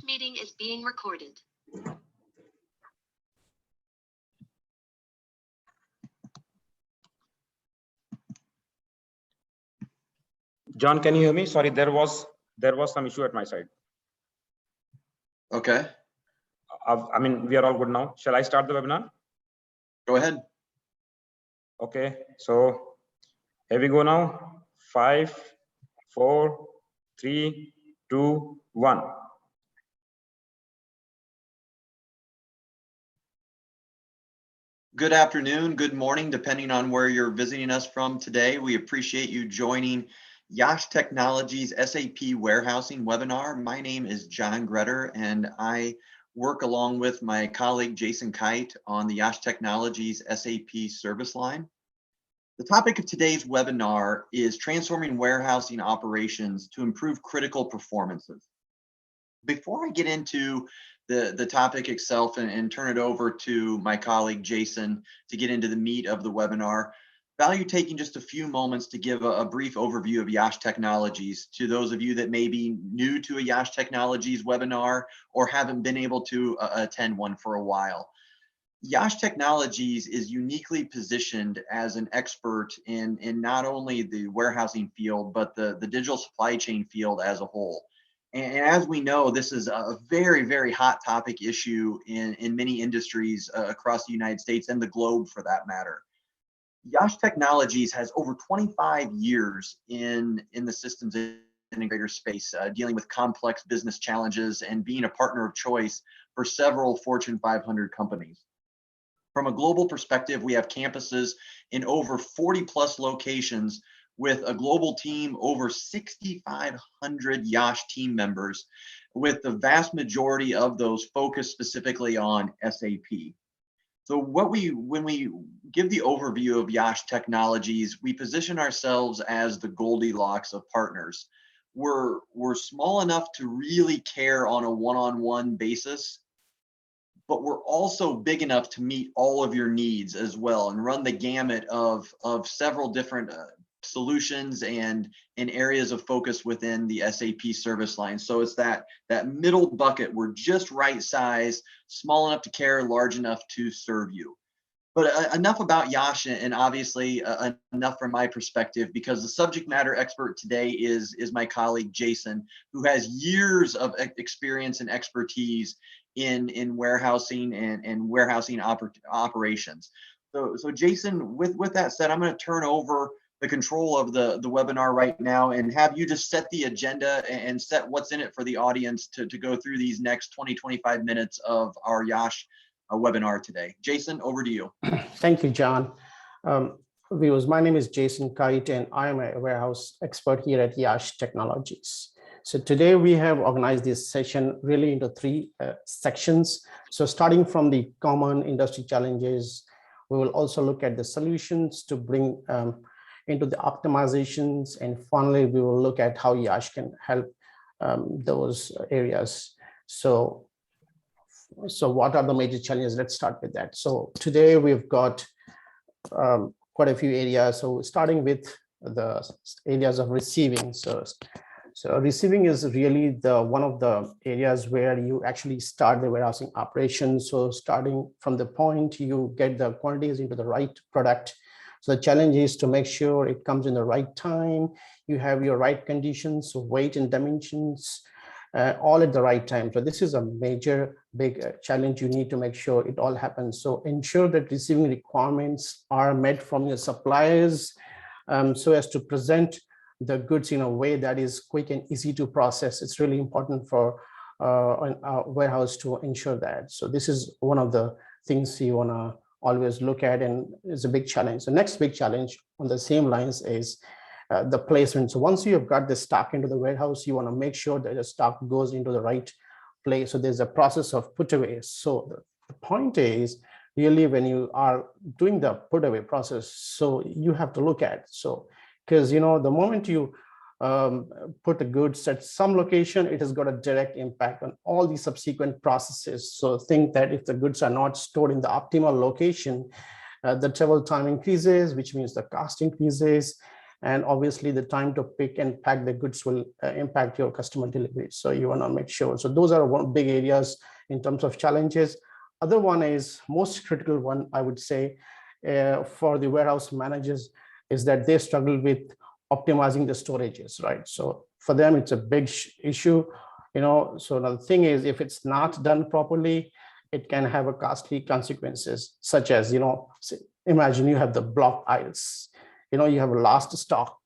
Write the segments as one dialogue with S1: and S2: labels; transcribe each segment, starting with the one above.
S1: meeting is being recorded.
S2: John, can you hear me? Sorry, there was some issue at my side.
S3: Okay.
S2: I mean, we are all good now. Shall I start the webinar?
S3: Go ahead.
S2: Okay, so here we go now. 5, 4, 3, 2, 1.
S3: Good afternoon, good morning, depending on where you're visiting us from today. We appreciate you joining YASH Technologies SAP Warehousing webinar. My name is John Gretter, and I work along with my colleague Jason Kite on the YASH Technologies SAP service line. The topic of today's webinar is transforming warehousing operations to improve critical performances. Before I get into the topic itself and turn it over to my colleague Jason to get into the meat of the webinar, value taking just a few moments to give a brief overview of YASH Technologies to those of you that may be new to a YASH Technologies webinar or haven't been able to attend one for a while. YASH Technologies is uniquely positioned as an expert in not only the warehousing field, but the digital supply chain field as a whole. And as we know, this is a very, very hot topic issue in many industries across the United States and the globe for that matter. YASH Technologies has over 25 years in the systems integrator space, dealing with complex business challenges and being a partner of choice for several Fortune 500 companies. From a global perspective, we have campuses in over 40 plus locations with a global team over 6,500 YASH team members, with the vast majority of those focused specifically on SAP. So when we give the overview of YASH Technologies, we position ourselves as the Goldilocks of partners. We're small enough to really care on a one-on-one basis, but we're also big enough to meet all of your needs as well and run the gamut of several different solutions and areas of focus within the SAP service line. So it's that middle bucket. We're just right size, small enough to care, large enough to serve you. But enough about YASH, and obviously enough from my perspective, because the subject matter expert today is my colleague Jason, who has years of experience and expertise in warehousing and warehousing operations. So Jason, with that said, I'm going to turn over the control of the webinar right now and have you just set the agenda and set what's in it for the audience to go through these next 20-25 minutes of our YASH webinar today. Jason, over to you.
S4: Thank you, John. Viewers, my name is Jason Kite, and I am a warehouse expert here at YASH Technologies. So today we have organized this session really into three sections. So starting from the common industry challenges, we will also look at the solutions to bring into the optimizations, and finally we will look at how YASH can help those areas. So what are the major challenges? Let's start with that. So today we've got quite a few areas. So starting with the areas of receiving. So receiving is really one of the areas where you actually start the warehousing operations. So starting from the point you get the quantities into the right product. So the challenge is to make sure it comes in the right time. You have your right conditions, so weight and dimensions, all at the right time. So this is a major, big challenge. You need to make sure it all happens. So ensure that receiving requirements are met from your suppliers, so as to present the goods in a way that is quick and easy to process. It's really important for a warehouse to ensure that. So this is one of the things you want to always look at, and it's a big challenge. The next big challenge on the same lines is the placement. So once you have got the stock into the warehouse, you want to make sure that the stock goes into the right place. So there's a process of put away. So the point is really when you are doing the put away process, so you have to look at, so because the moment you put the goods at some location, it has got a direct impact on all the subsequent processes. So think that if the goods are not stored in the optimal location, the travel time increases, which means the cost increases. And obviously the time to pick and pack the goods will impact your customer delivery. So you want to make sure. So those are one big areas in terms of challenges. Other one is most critical one, I would say, for the warehouse managers is that they struggle with optimizing the storages, right? So for them, it's a big issue, So the thing is, if it's not done properly, it can have a costly consequences, such as, imagine you have the block aisles, you have a last stock,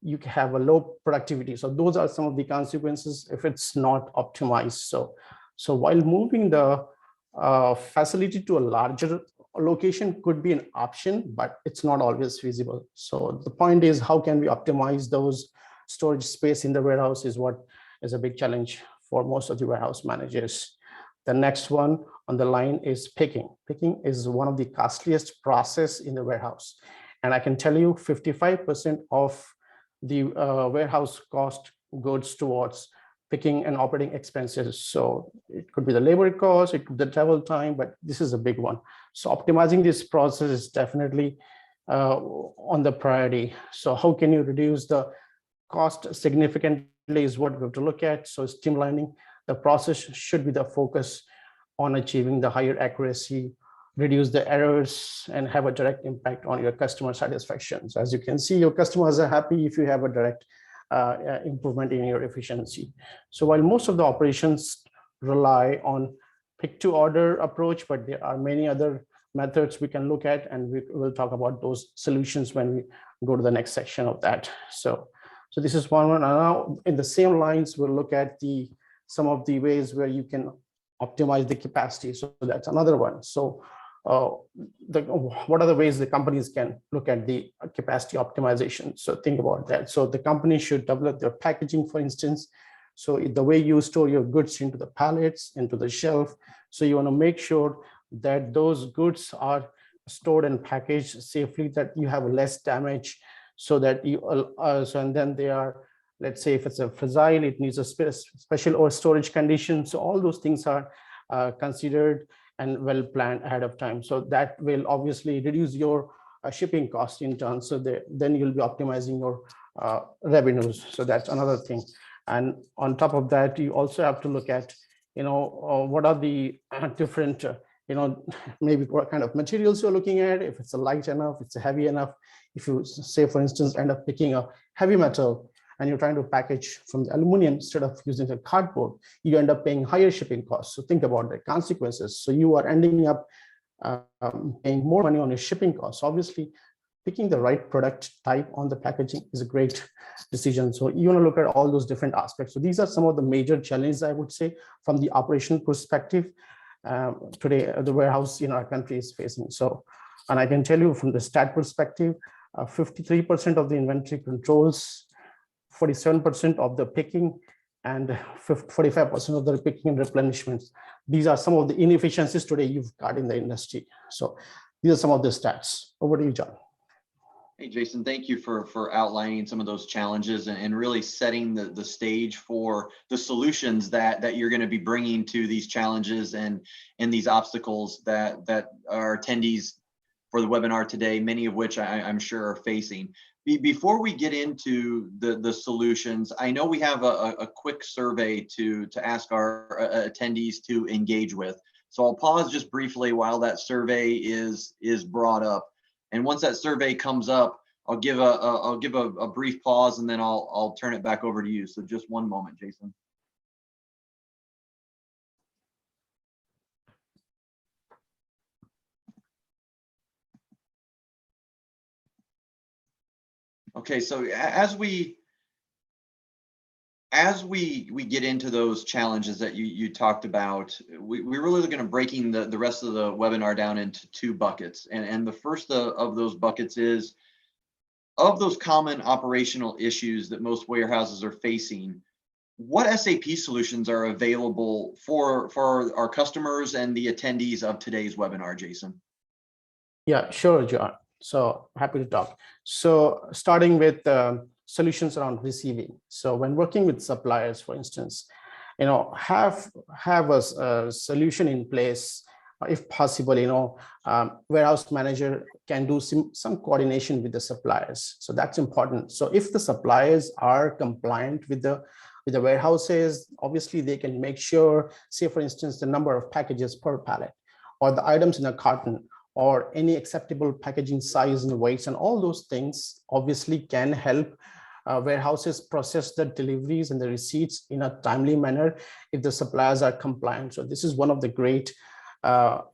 S4: you have a low productivity. So those are some of the consequences if it's not optimized. So while moving the facility to a larger location could be an option, but it's not always feasible. So the point is, how can we optimize those storage space in the warehouse is what is a big challenge for most of the warehouse managers. The next one on the line is picking. Picking is one of the costliest process in the warehouse. And I can tell you 55% of the warehouse cost goes towards picking and operating expenses. So it could be the labor cost, it could be the travel time, but this is a big one. So optimizing this process is definitely on the priority. So how can you reduce the cost significantly is what we have to look at. So streamlining the process should be the focus on achieving the higher accuracy, reduce the errors, and have a direct impact on your customer satisfaction. So as you can see, your customers are happy if you have a direct improvement in your efficiency. So while most of the operations rely on pick to order approach, but there are many other methods we can look at, and we will talk about those solutions when we go to the next section of that. So this is one. And now in the same lines, we'll look at some of the ways where you can optimize the capacity. So that's another one. So what are the ways the companies can look at the capacity optimization? So think about that. So the company should develop their packaging, for instance. So the way you store your goods into the pallets, into the shelf. So you want to make sure that those goods are stored and packaged safely, that you have less damage, so that you and then they are, let's say if it's a fragile, it needs a special or storage condition. So all those things are considered and well planned ahead of time. So that will obviously reduce your shipping cost in turn. So then you'll be optimizing your revenues. So that's another thing. And on top of that, you also have to look at, what are the different, maybe what kind of materials you're looking at. If it's a light enough, it's a heavy enough. If you say, for instance, end up picking a heavy metal, and you're trying to package from the aluminum instead of using the cardboard, you end up paying higher shipping costs. So think about the consequences. So you are ending up paying more money on your shipping costs. Obviously, picking the right product type on the packaging is a great decision. So you want to look at all those different aspects. So these are some of the major challenges, I would say, from the operational perspective today the warehouse in our country is facing. So, and I can tell you from the stat perspective, 53% of the inventory controls, 47% of the picking, and 45% of the picking and replenishments. These are some of the inefficiencies today you've got in the industry. So these are some of the stats. Over to you, John.
S3: Hey, Jason, thank you for outlining some of those challenges and really setting the stage for the solutions that you're going to be bringing to these challenges and these obstacles that our attendees for the webinar today, many of which I'm sure are facing. Before we get into the solutions, I know we have a quick survey to ask our attendees to engage with. So I'll pause just briefly while that survey is brought up. And once that survey comes up, I'll give a brief pause, and then I'll turn it back over to you. So just one moment, Jason. Okay, so as we get into those challenges that you talked about, we're really looking at breaking the rest of the webinar down into two buckets. And the first of those buckets is, of those common operational issues that most warehouses are facing, what SAP solutions are available for our customers and the attendees of today's webinar, Jason?
S4: Yeah, sure, John. So happy to talk. So starting with solutions around receiving. So when working with suppliers, for instance, have a solution in place if possible, warehouse manager can do some coordination with the suppliers. So that's important. So if the suppliers are compliant with the warehouses, obviously they can make sure, say for instance, the number of packages per pallet, or the items in a carton, or any acceptable packaging size and weights, and all those things obviously can help warehouses process the deliveries and the receipts in a timely manner if the suppliers are compliant. So this is one of the great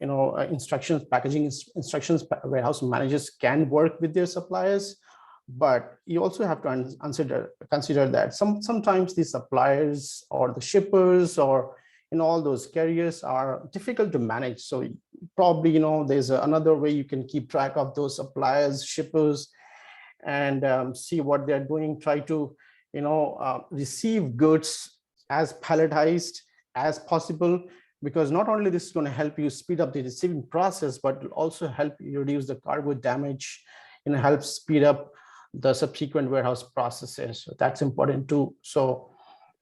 S4: instructions, packaging instructions warehouse managers can work with their suppliers. But you also have to consider that sometimes the suppliers or the shippers or all those carriers are difficult to manage. So probably there's another way you can keep track of those suppliers, shippers, and see what they're doing. Try to receive goods as palletized as possible, because not only this is going to help you speed up the receiving process, but will also help you reduce the cargo damage and help speed up the subsequent warehouse processes. So that's important too. So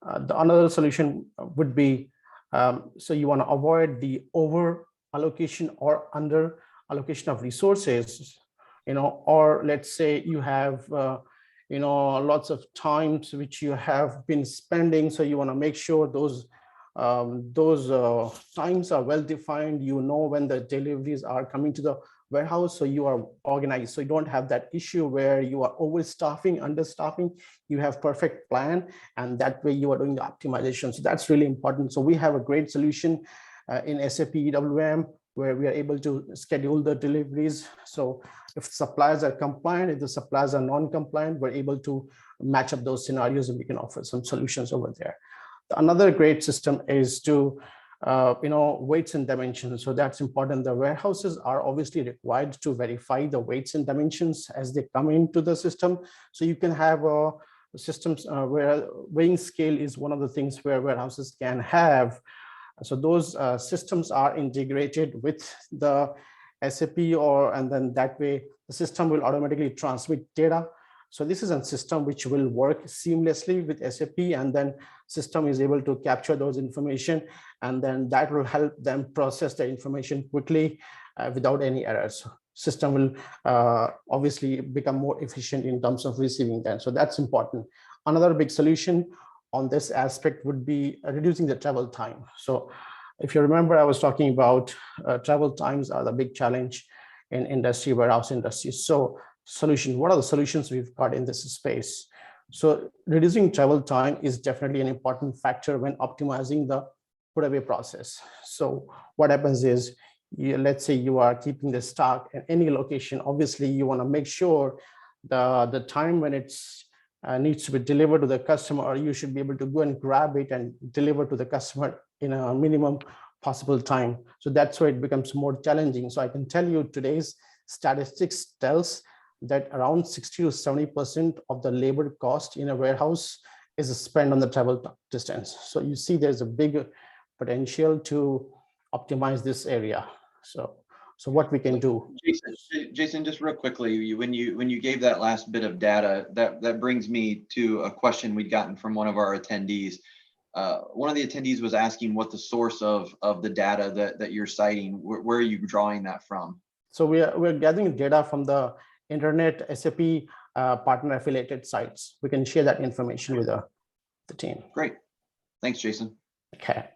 S4: the another solution would be, so you want to avoid the over allocation or under allocation of resources, or let's say you have lots of times which you have been spending. So you want to make sure those times are well defined. When the deliveries are coming to the warehouse, so you are organized, so you don't have that issue where you are overstaffing, understaffing. You have perfect plan, and that way you are doing the optimization. So that's really important. So we have a great solution in SAP EWM, where we are able to schedule the deliveries. So if suppliers are compliant, if the suppliers are non-compliant, we're able to match up those scenarios, and we can offer some solutions over there. Another great system is to weights and dimensions. So that's important. The warehouses are obviously required to verify the weights and dimensions as they come into the system. So you can have systems where weighing scale is one of the things where warehouses can have. So those systems are integrated with the SAP, and then that way the system will automatically transmit data. So this is a system which will work seamlessly with SAP, and then system is able to capture those information, and then that will help them process the information quickly without any errors. System will obviously become more efficient in terms of receiving them. So that's important. Another big solution on this aspect would be reducing the travel time. So if you remember, I was talking about travel times are the big challenge in industry, warehouse industry. So solution, what are the solutions we've got in this space? So reducing travel time is definitely an important factor when optimizing the put away process. So what happens is, let's say you are keeping the stock at any location. Obviously you want to make sure the time when it's needs to be delivered to the customer, or you should be able to go and grab it and deliver to the customer in a minimum possible time. So that's why it becomes more challenging. So I can tell you today's statistics tells that around 60 to 70% of the labor cost in a warehouse is spent on the travel distance. So you see there's a big potential to optimize this area. So what we can do.
S3: Jason, just real quickly, when you gave that last bit of data, that brings me to a question we'd gotten from one of our attendees. One of the attendees was asking what the source of the data that you're citing, where are you drawing that from?
S4: So we're gathering data from the internet SAP partner affiliated sites. We can share that information with the team.
S3: Great. Thanks, Jason.
S4: Okay.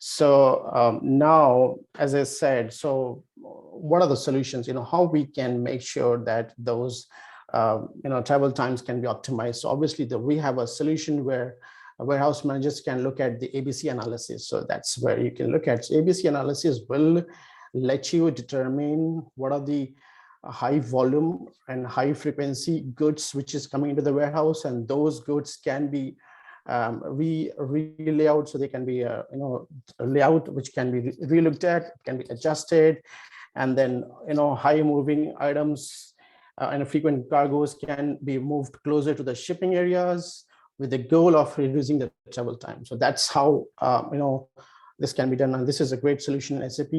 S4: So now, as I said, so what are the solutions, how we can make sure that those, travel times can be optimized. So obviously we have a solution where warehouse managers can look at the ABC analysis. So that's where you can look at. So ABC analysis will let you determine what are the high volume and high frequency goods which is coming into the warehouse, and those goods can be re-layout, so they can be layout which can be re-looked at, can be adjusted, and then high moving items and frequent cargoes can be moved closer to the shipping areas with the goal of reducing the travel time. So that's how this can be done, and this is a great solution in SAP.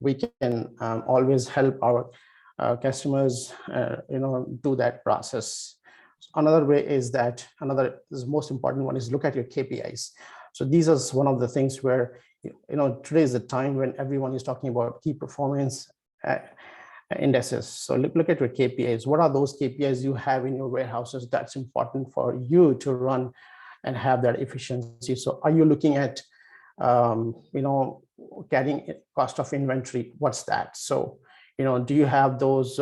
S4: We can always help our customers do that process. Another way is that this most important one is look at your KPIs. So these are one of the things where today is the time when everyone is talking about key performance indices. So look at your KPIs. What are those KPIs you have in your warehouses that's important for you to run and have that efficiency? So are you looking at, carrying cost of inventory? What's that? So, do you have those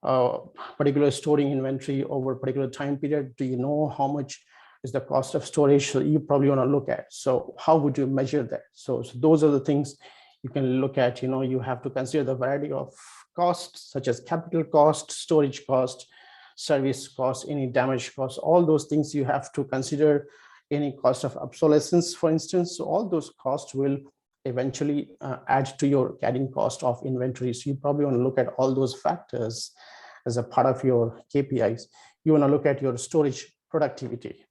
S4: particular storing inventory over a particular time period? Do you know how much is the cost of storage? So you probably want to look at. So how would you measure that? So those are the things you can look at. You have to consider the variety of costs, such as capital cost, storage cost, service cost, any damage cost, all those things you have to consider. Any cost of obsolescence, for instance. So all those costs will eventually add to your carrying cost of inventory. So you probably want to look at all those factors as a part of your KPIs. You want to look at your storage productivity.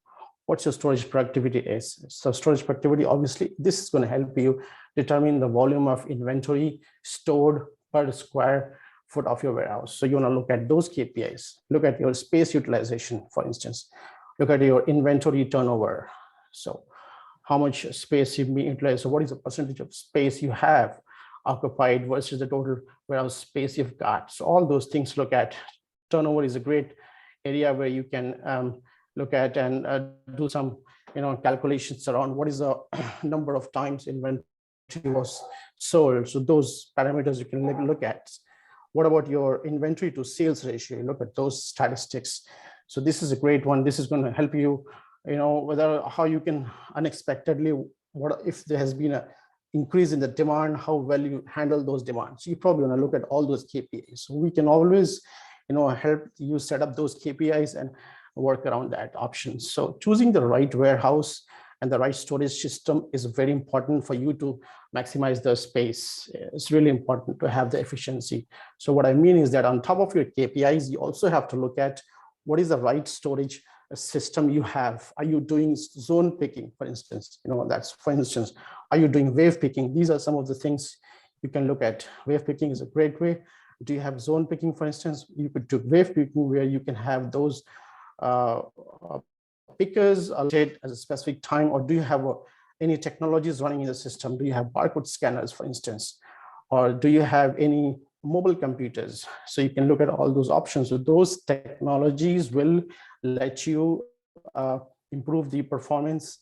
S4: What's your storage productivity is. So storage productivity, obviously, this is going to help you determine the volume of inventory stored per square foot of your warehouse. So you want to look at those KPIs. Look at your space utilization, for instance. Look at your inventory turnover. So how much space you've been utilized. So what is the percentage of space you have occupied versus the total warehouse space you've got. So all those things look at. Turnover is a great area where you can look at and do some calculations around what is the number of times inventory was sold. So those parameters you can look at. What about your inventory to sales ratio? Look at those statistics. So this is a great one. This is going to help you, whether how you can unexpectedly, what if there has been an increase in the demand, how well you handle those demands. You probably want to look at all those KPIs. So we can always, help you set up those KPIs and work around that option. So choosing the right warehouse and the right storage system is very important for you to maximize the space. It's really important to have the efficiency. So what I mean is that on top of your KPIs, you also have to look at what is the right storage system you have. Are you doing zone picking, for instance? That's, for instance, are you doing wave picking? These are some of the things you can look at. Wave picking is a great way. Do you have zone picking, for instance? You could do wave picking where you can have those pickers allocated at a specific time, or do you have any technologies running in the system? Do you have barcode scanners, for instance? Or do you have any mobile computers? So you can look at all those options. So those technologies will let you improve the performance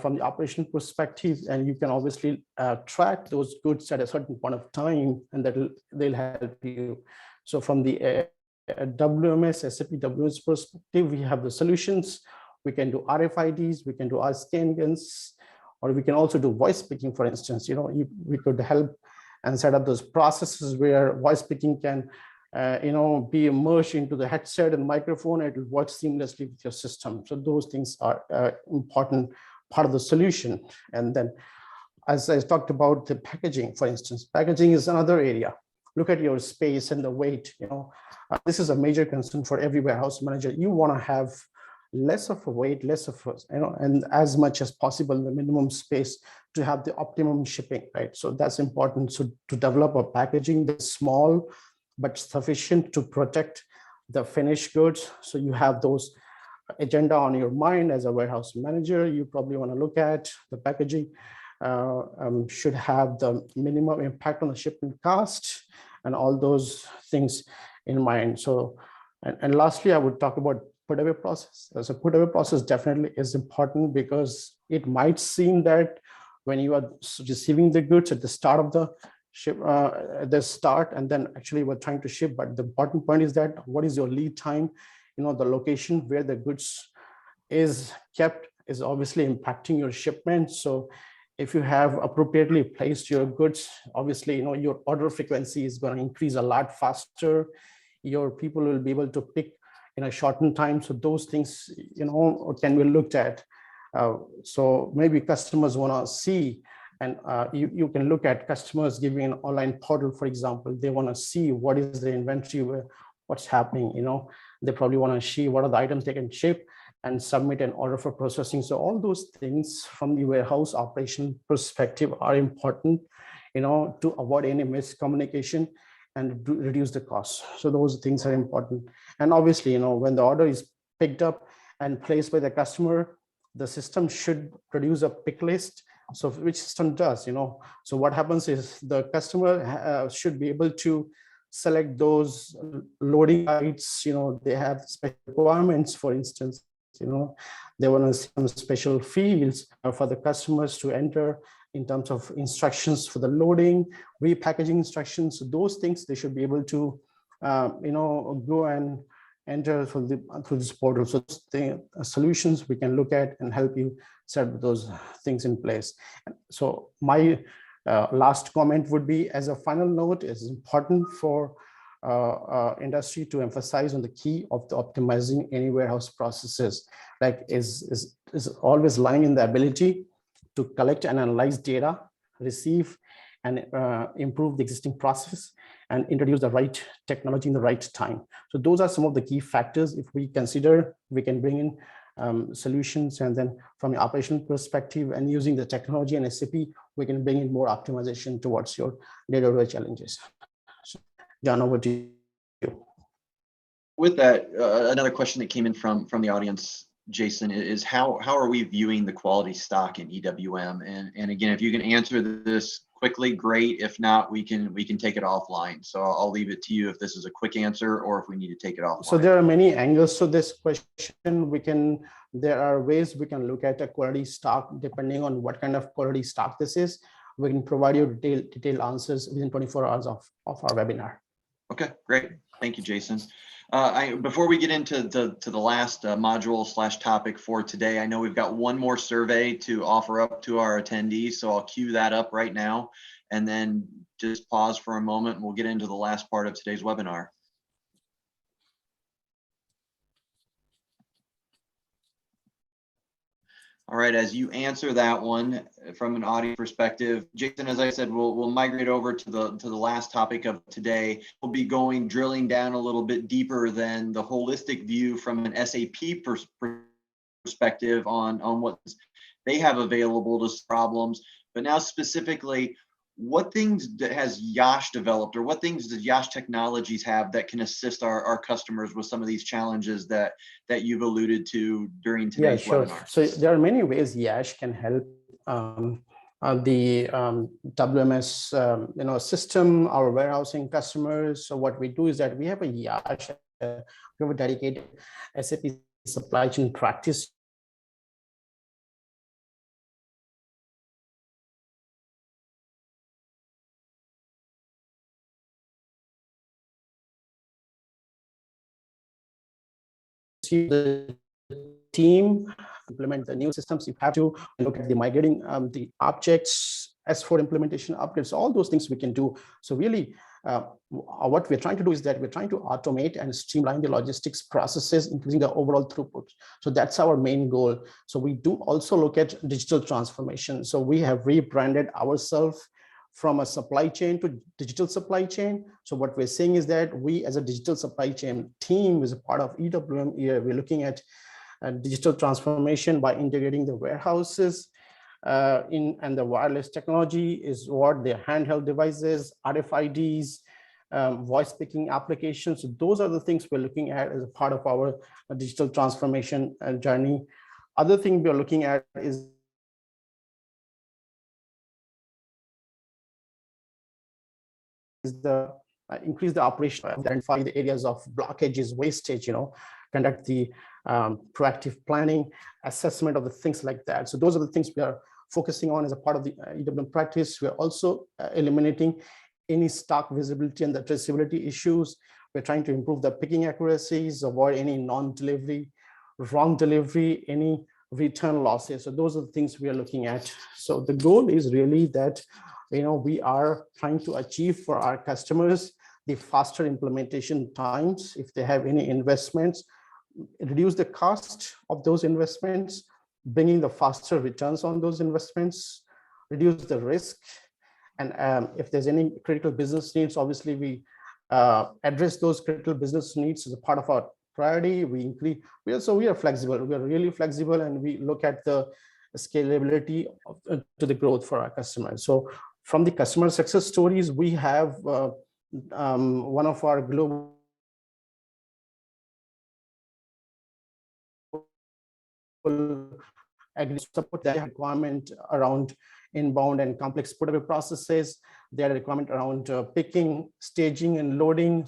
S4: from the operational perspective, and you can obviously track those goods at a certain point of time, and they'll help you. So from the WMS, SAP WMS perspective, we have the solutions. We can do RFIDs, we can do scan guns, or we can also do voice picking, for instance. We could help and set up those processes where voice picking can be merged into the headset and microphone. It will work seamlessly with your system. So those things are important part of the solution. And then, as I talked about the packaging, for instance, packaging is another area. Look at your space and the weight. This is a major concern for every warehouse manager. You want to have less of a weight, less of and as much as possible the minimum space to have the optimum shipping, right? So that's important. So to develop a packaging that's small but sufficient to protect the finished goods. So you have those agenda on your mind as a warehouse manager. You probably want to look at the packaging should have the minimum impact on the shipment cost and all those things in mind. So, and lastly, I would talk about put away process. So put away process definitely is important because it might seem that when you are receiving the goods at the start of the ship, and then actually we're trying to ship. But the important point is that what is your lead time? The location where the goods is kept is obviously impacting your shipment. So if you have appropriately placed your goods, obviously, your order frequency is going to increase a lot faster. Your people will be able to pick in a shortened time. So those things, can be looked at. So maybe customers want to see, and you can look at customers giving an online portal, for example. They want to see what is the inventory, what's happening. They probably want to see what are the items they can ship and submit an order for processing. So all those things from the warehouse operation perspective are important, to avoid any miscommunication and reduce the cost. So those things are important. And obviously, when the order is picked up and placed by the customer, the system should produce a pick list So which system does, so what happens is the customer should be able to select those loading sites. They have special requirements. For instance, they want to see some special fields for the customers to enter in terms of instructions for the loading, repackaging instructions. So those things they should be able to go and enter through this portal. So solutions we can look at and help you set those things in place. So my last comment would be, as a final note, it's important for industry to emphasize on the key of the optimizing any warehouse processes, like is always lying in the ability to collect and analyze data, receive and improve the existing process, and introduce the right technology in the right time. So those are some of the key factors. If we consider, we can bring in solutions, and then from an operational perspective and using the technology and SAP, we can bring in more optimization towards your day-to-day challenges. So, John, over to you.
S3: With that, another question that came in from the audience, Jason, is how are we viewing the quality stock in EWM? And again, if you can answer this quickly, great. If not, we can take it offline. So I'll leave it to you if this is a quick answer or if we need to take it offline.
S4: So there are many angles to this question. There are ways we can look at a quality stock depending on what kind of quality stock this is. We can provide you detailed answers within 24 hours of our webinar.
S3: Okay, great. Thank you, Jason. Before we get into the last module / topic for today, I know we've got one more survey to offer up to our attendees, so I'll cue that up right now, and then just pause for a moment and we'll get into the last part of today's webinar. All right, as you answer that one from an audience perspective, Jason, as I said, we'll migrate over to the last topic of today. We'll be drilling down a little bit deeper than the holistic view from an SAP perspective on what they have available to problems, but now specifically, what things has YASH developed, or what things does YASH Technologies have that can assist our customers with some of these challenges that you've alluded to during today's webinar?
S4: So there are many ways YASH can help the WMS system, our warehousing customers. So what we do is that we have a YASH, we have a dedicated SAP supply chain practice. The team implement the new systems. You have to look at the migrating the objects, S4 implementation upgrades, all those things we can do. So really what we're trying to do is that we're trying to automate and streamline the logistics processes, increasing the overall throughput. So that's our main goal. So we do also look at digital transformation. So we have rebranded ourselves from a supply chain to digital supply chain. So what we're saying is that we, as a digital supply chain team, is a part of EWM. We're looking at digital transformation by integrating the warehouses and the wireless technology is what the handheld devices, RFIDs, voice picking applications. So those are the things we're looking at as a part of our digital transformation journey. Other thing we're looking at is the increase the operation, identify the areas of blockages, wastage, conduct the proactive planning, assessment of the things like that. So those are the things we are focusing on as a part of the EWM practice. We are also eliminating any stock visibility and the traceability issues. We're trying to improve the picking accuracies, avoid any non-delivery, wrong delivery, any return losses. So those are the things we are looking at. So the goal is really that we are trying to achieve for our customers the faster implementation times. If they have any investments, reduce the cost of those investments, bringing the faster returns on those investments, reduce the risk. And if there's any critical business needs, obviously we address those critical business needs as a part of our priority. We are flexible. We are really flexible, and we look at the scalability to the growth for our customers. So from the customer success stories, we have one of our global support that requirement around inbound and complex put-away processes. They had a requirement around picking, staging, and loading.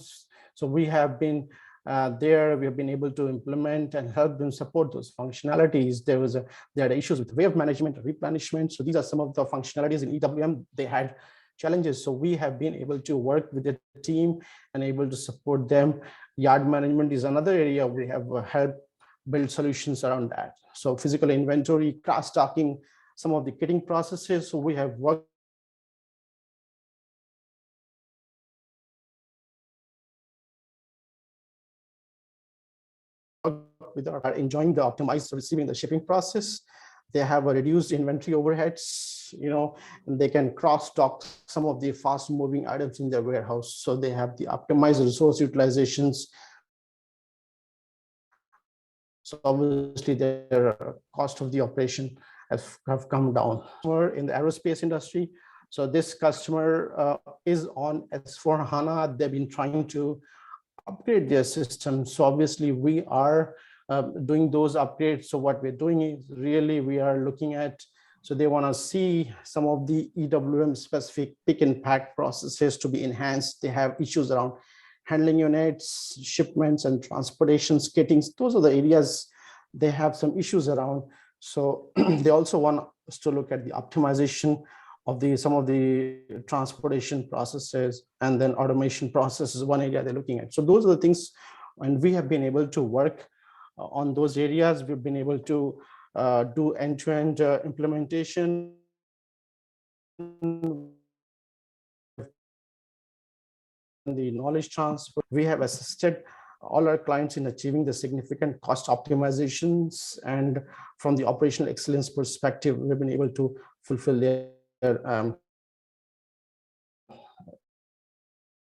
S4: So we have been we have been able to implement and help them support those functionalities. They had issues with wave management and replenishment. So these are some of the functionalities in EWM. They had challenges. So we have been able to work with the team and able to support them. Yard management is another area we have helped build solutions around that. So physical inventory, cross-stocking, some of the kitting processes. So we have worked with are enjoying the optimized receiving the shipping process. They have a reduced inventory overheads, and they can cross-stock some of the fast-moving items in their warehouse. So they have the optimized resource utilizations. So obviously their cost of the operation have come down. We're in the aerospace industry. So this customer is on S/4HANA. They've been trying to upgrade their system. So obviously we are doing those upgrades. So what we're doing is really we are looking at, so they want to see some of the EWM specific pick and pack processes to be enhanced. They have issues around handling units, shipments and transportations, kittings. Those are the areas they have some issues around. So they also want us to look at the optimization of some of the transportation processes, and then automation processes, one area they're looking at. So those are the things, and we have been able to work on those areas. We've been able to do end-to-end implementation. The knowledge transfer. We have assisted all our clients in achieving the significant cost optimizations, and from the operational excellence perspective, we've been able to fulfill their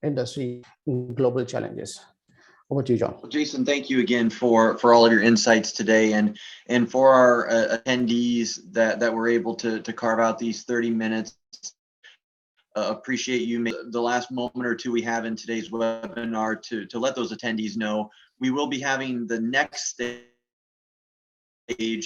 S4: industry global challenges. Over to you, John.
S3: Well, Jason, thank you again for all of your insights today, and for our attendees that were able to carve out these 30 minutes. Appreciate you the last moment or two we have in today's webinar to let those attendees know we will be having the next stage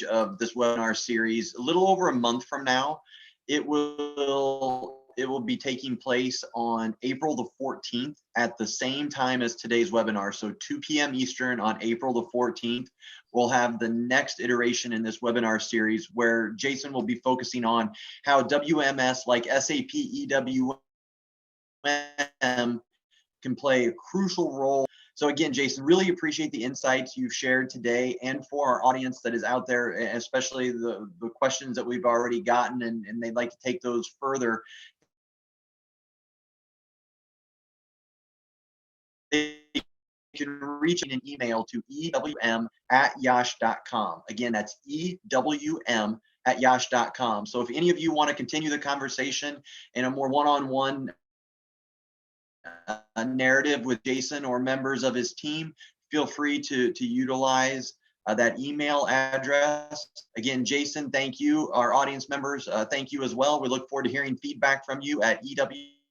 S3: of this webinar series a little over a month from now. It will be taking place on April the 14th at the same time as today's webinar. So 2 p.m. Eastern on April the 14th, we'll have the next iteration in this webinar series where Jason will be focusing on how WMS like SAP EWM can play a crucial role. So again, Jason, really appreciate the insights you've shared today, and for our audience that is out there, especially the questions that we've already gotten and they'd like to take those further. They can reach an email to ewm@yash.com. Again, that's ewm@yash.com. So if any of you want to continue the conversation in a more one-on-one narrative with Jason or members of his team, feel free to utilize that email address. Again, Jason, thank you. Our audience members, thank you as well. We look forward to hearing feedback from you at EWM